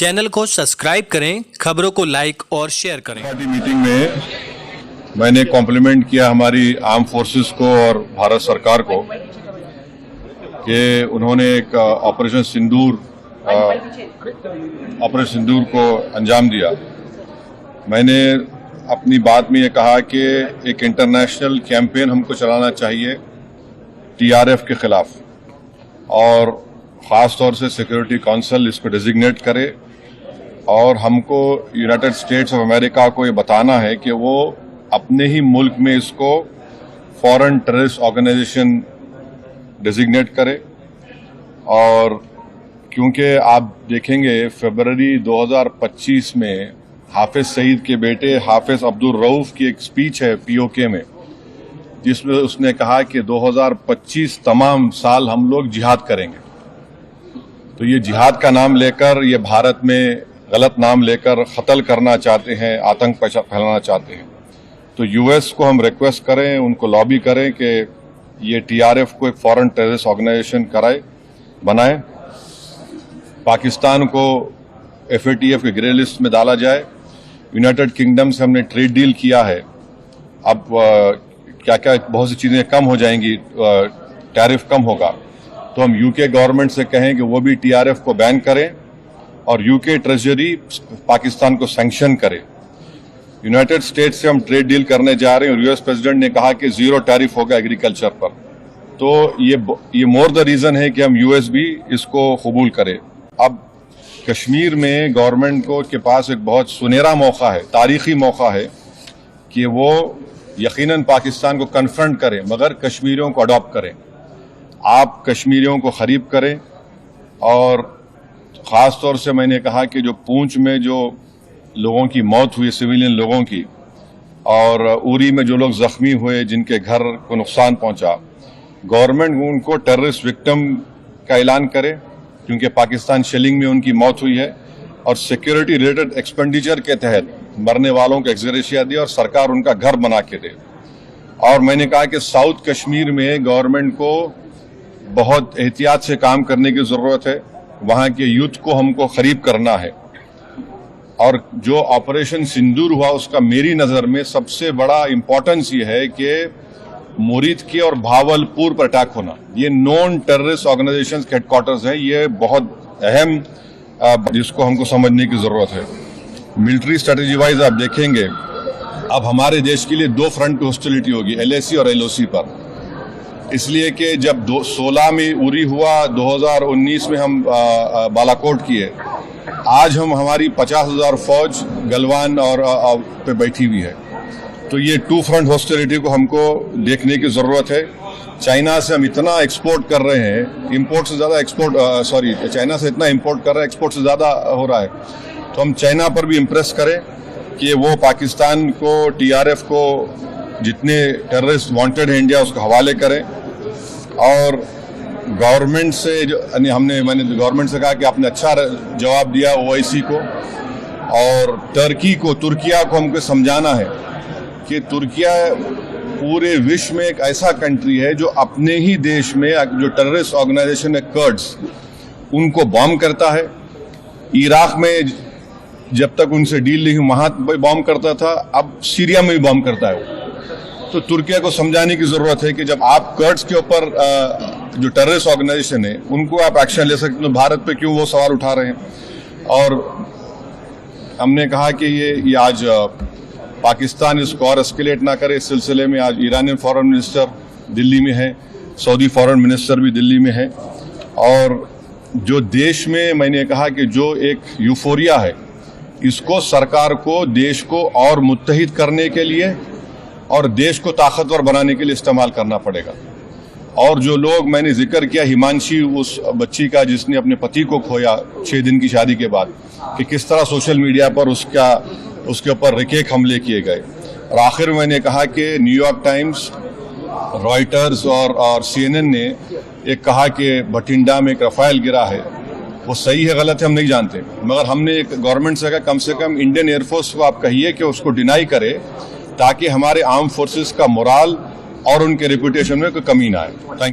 Channel को subscribe करें, खबरों को लाइक और शेयर करें। पार्टी मीटिंग में मैंने कॉम्प्लीमेंट किया हमारी आर्म फोर्सेस को और भारत सरकार को कि उन्होंने एक ऑपरेशन सिंदूर को अंजाम दिया। मैंने अपनी बात में ये कहा कि एक इंटरनेशनल कैंपेन हमको चलाना चाहिए टीआरएफ के खिलाफ, और ख़ास तौर से सिक्योरिटी काउंसिल इसको डेजिग्नेट करे और हमको यूनाइटेड स्टेट्स ऑफ अमेरिका को ये बताना है कि वो अपने ही मुल्क में इसको फॉरेन टेररिस्ट ऑर्गेनाइजेशन डेजिग्नेट करे। और क्योंकि आप देखेंगे फरवरी 2025 में हाफिज सईद के बेटे हाफिज अब्दुल रऊफ की एक स्पीच है पीओके में, जिसमें उसने कहा कि 2025 तमाम साल हम लोग जिहाद करेंगे। तो ये जिहाद का नाम लेकर, ये भारत में गलत नाम लेकर कत्ल करना चाहते हैं, आतंक फैलाना चाहते हैं। तो यूएस को हम रिक्वेस्ट करें, उनको लॉबी करें कि ये टीआरएफ को एक फॉरेन टेररिस्ट ऑर्गेनाइजेशन बनाए, पाकिस्तान को एफएटीएफ के ग्रे लिस्ट में डाला जाए। यूनाइटेड किंगडम से हमने ट्रेड डील किया है, अब क्या क्या बहुत सी चीज़ें कम हो जाएंगी, टैरिफ कम होगा। तो हम यूके गवर्नमेंट से कहें कि वो भी टीआरएफ को बैन करें और यूके ट्रेजरी पाकिस्तान को सैंक्शन करे। यूनाइटेड स्टेट्स से हम ट्रेड डील करने जा रहे हैं और यूएस प्रेसिडेंट ने कहा कि 0 टैरिफ होगा एग्रीकल्चर पर। तो ये मोर द रीजन है कि हम यूएस भी इसको कबूल करें। अब कश्मीर में गवर्नमेंट को के पास एक बहुत सुनहरा मौका है, तारीखी मौका है कि वो यकीनन पाकिस्तान को कन्फ्रंट करें, मगर कश्मीरियों को अडॉप्ट करें। आप कश्मीरियों को खरीब करें। और ख़ास तौर से मैंने कहा कि जो पूंछ में जो लोगों की मौत हुई, सिविलियन लोगों की, और उरी में जो लोग ज़ख्मी हुए, जिनके घर को नुकसान पहुंचा, गवर्नमेंट उनको टेररिस्ट विक्टिम का ऐलान करे, क्योंकि पाकिस्तान शेलिंग में उनकी मौत हुई है, और सिक्योरिटी रिलेटेड एक्सपेंडिचर के तहत मरने वालों को एक्सग्रेशिया दे और सरकार उनका घर बना के दे। और मैंने कहा कि साउथ कश्मीर में गवर्नमेंट को बहुत एहतियात से काम करने की ज़रूरत है। वहाँ के यूथ को हमको खरीब करना है। और जो ऑपरेशन सिंदूर हुआ, उसका मेरी नज़र में सबसे बड़ा इम्पोर्टेंस ये है कि मुरीद की और भावलपुर पर अटैक होना, ये नॉन टेररिस्ट ऑर्गेनाइजेशंस के हेडक्वार्टर्स हैं। ये बहुत अहम, जिसको हमको समझने की ज़रूरत है। मिलिट्री स्ट्रेटेजी वाइज आप देखेंगे, अब हमारे देश के लिए 2 फ्रंट पे हॉस्टिलिटी होगी, LAC और LOC पर। इसलिए कि जब 2016 में उरी हुआ, 2019 में हम बालाकोट किए, आज हमारी 50,000 फौज गलवान और पे बैठी हुई है। तो ये 2 फ्रंट हॉस्टिलिटी को हमको देखने की ज़रूरत है। चाइना से हम इतना एक्सपोर्ट कर रहे हैं, इंपोर्ट से ज़्यादा चाइना से इतना इंपोर्ट कर रहे हैं, एक्सपोर्ट से ज़्यादा हो रहा है। तो हम चाइना पर भी इम्प्रेस करें कि वो पाकिस्तान को, टीआरएफ को, जितने टेररिस्ट वांटेड है इंडिया, उसको हवाले करें। और गवर्नमेंट से मैंने गवर्नमेंट से कहा कि आपने अच्छा जवाब दिया OIC को, और तुर्किया को हमको समझाना है कि तुर्किया पूरे विश्व में एक ऐसा कंट्री है जो अपने ही देश में जो टेररिस्ट ऑर्गेनाइजेशन है कर्ड्स, उनको बॉम्ब करता है। इराक में जब तक उनसे डील नहीं हुई वहाँ बॉम्ब करता था, अब सीरिया में भी बॉम्ब करता है। तो तुर्किया को समझाने की ज़रूरत है कि जब आप कर्ड्स के ऊपर जो टेररिस्ट ऑर्गेनाइजेशन है उनको आप एक्शन ले सकते, तो भारत पे क्यों वो सवाल उठा रहे हैं। और हमने कहा कि ये आज पाकिस्तान इसको और एस्केलेट ना करे। इस सिलसिले में आज ईरानियन फॉरेन मिनिस्टर दिल्ली में है, सऊदी फॉरेन मिनिस्टर भी दिल्ली में है। और जो देश में मैंने कहा कि जो एक यूफोरिया है, इसको सरकार को देश को और मुत्तहिद करने के लिए और देश को ताकतवर बनाने के लिए इस्तेमाल करना पड़ेगा। और जो लोग मैंने जिक्र किया, हिमांशी, उस बच्ची का जिसने अपने पति को खोया 6 दिन की शादी के बाद, कि किस तरह सोशल मीडिया पर उसके ऊपर रिकेक हमले किए गए। और आखिर में मैंने कहा कि न्यूयॉर्क टाइम्स, रॉयटर्स और CNN ने एक कहा कि बठिंडा में एक रफाल गिरा है। वो सही है गलत है हम नहीं जानते, मगर हमने एक गवर्नमेंट से कहा कम से कम इंडियन एयरफोर्स को आप कहिए कि उसको डिनाई करे, ताकि हमारे आर्म फोर्सेस का मोराल और उनके रेपुटेशन में कोई कमी ना आए। Thank you.